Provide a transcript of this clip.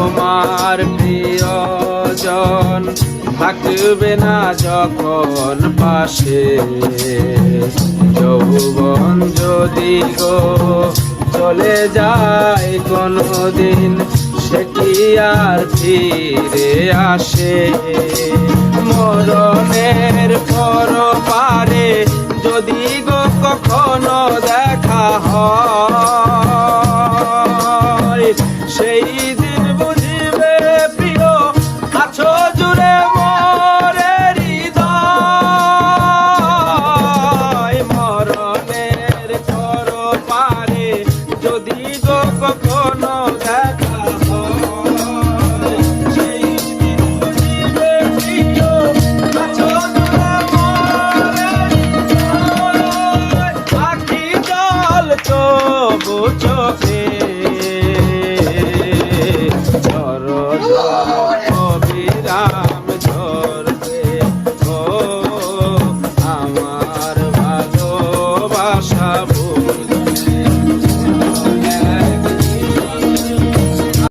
তোমার প্রিয়জন থাকবে না যখন পাশে, যৌবন যদি গো চলে যায় কোনদিন, সেটি আর ফিরে আসে। মরণের পর পারে যদি গো কখনো দেখা হয়, সেই দিন বুঝিবে প্রিয় আছো জুড়ে মোরে হৃদয়। মরণের পর পারে যদি গো কখনো দেখা হয়, সেই দিন বুঝিবে প্রিয় আছো জুড়ে মোরে হৃদয়। আখি জল তবু চোখে ঝর ঝর কবিরা